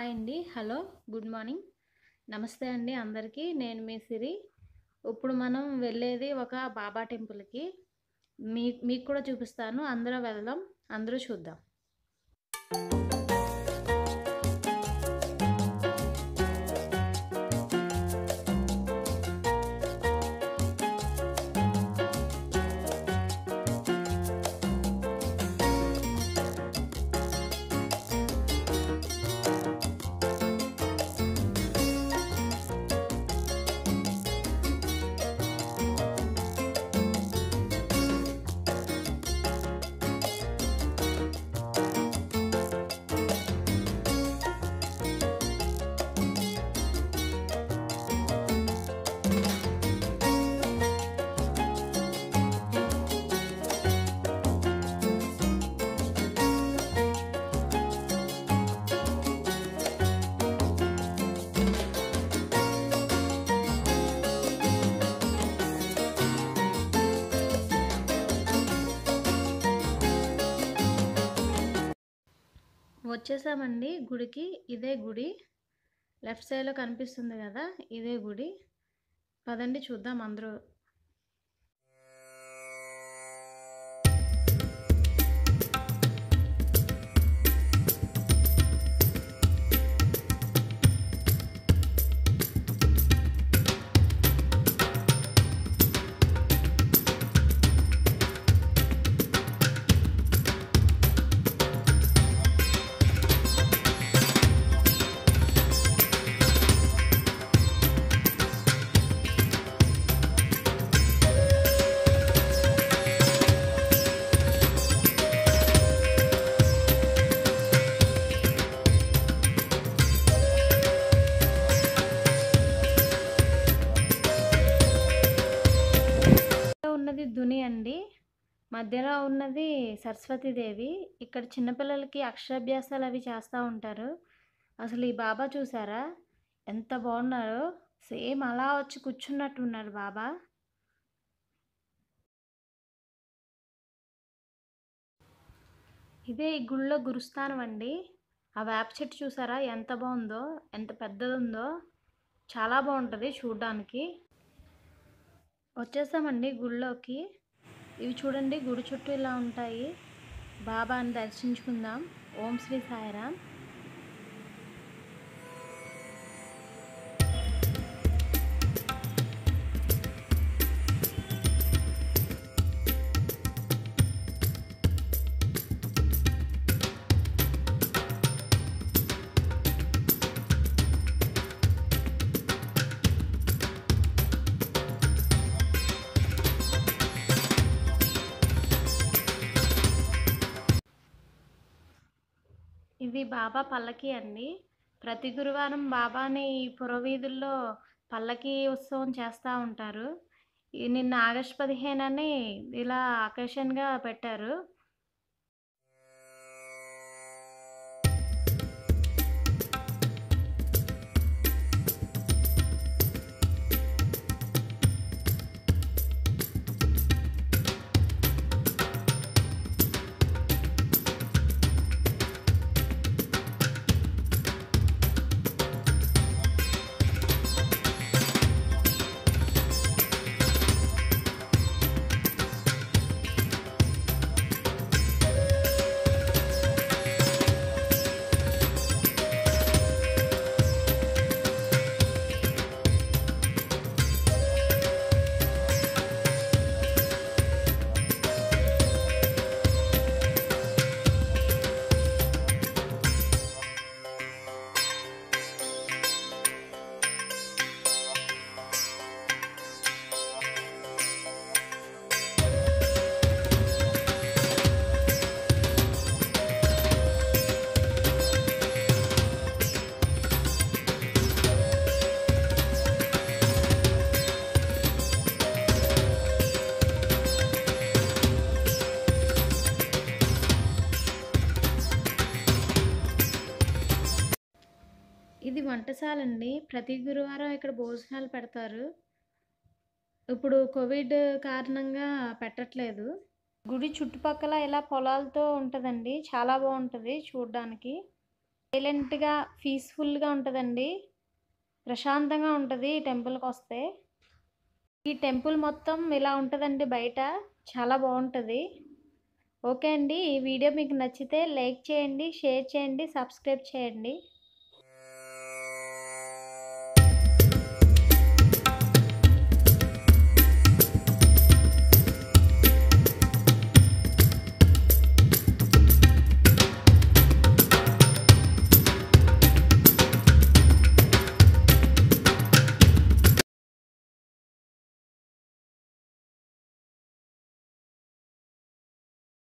Hi అండి. Hello. Good morning. నమస్తే అండి అందరికీ. నేను మీ సిరి. ఇప్పుడు మనం వెళ్ళేది ఒక బాబా టెంపుల్‌కి. మీకు కూడా చూపిస్తాను. అందరం వెళ్దాం. అందరూ చూద్దాం. వచ్చేసామండి గుడికి. ఇదే గుడి. లెఫ్ట్ సైడ్‌లో కనిపిస్తుంది కదా! ఇదే గుడి. పదండి చూద్దాం అందరూ. ఉన్నది దుని అండి. మధ్యలో ఉన్నది సరస్వతీదేవి. ఇక్కడ చిన్నపిల్లలకి అక్షరాభ్యాసాలు అవి చేస్తూ ఉంటారు. అసలు ఈ బాబా చూసారా ఎంత బాగున్నారో! సేమ్ అలా వచ్చి కూర్చున్నట్టు ఉన్నారు బాబా. ఇదే ఈ గుళ్ళో గురుస్థానం అండి. ఆ వేప చెట్టు చూసారా ఎంత బాగుందో, ఎంత పెద్దదుందో. చాలా బాగుంటుంది చూడ్డానికి. వచ్చేసామండి గుళ్ళోకి. ఇవి చూడండి గుడి చుట్టూ ఇలా ఉంటాయి. బాబాని దర్శించుకుందాం. ఓం శ్రీ సాయిరామ్. ఇది బాబా పల్లకి అండి. ప్రతి గురువారం బాబాని ఈ పురవీధుల్లో పల్లకి ఉత్సవం చేస్తూ ఉంటారు. నిన్న ఆగస్టు 15 ఇలా అకేషన్గా పెట్టారు. ఇది వంటశాలండి. ప్రతి గురువారం ఇక్కడ భోజనాలు పెడతారు. ఇప్పుడు కోవిడ్ కారణంగా పెట్టట్లేదు. గుడి చుట్టుపక్కల ఇలా పొలాలతో ఉంటుందండి. చాలా బాగుంటుంది చూడ్డానికి. సైలెంట్‌గా, పీస్‌ఫుల్‌గా ఉంటదండి. ప్రశాంతంగా ఉంటది ఈ టెంపుల్‌కొస్తే. ఈ టెంపుల్ మొత్తం ఇలా ఉంటదండి బయట. చాలా బావుంటది. ఓకే అండి. ఈ వీడియో మీకు నచ్చితే లైక్ చేయండి, షేర్ చేయండి, సబ్స్క్రైబ్ చేయండి.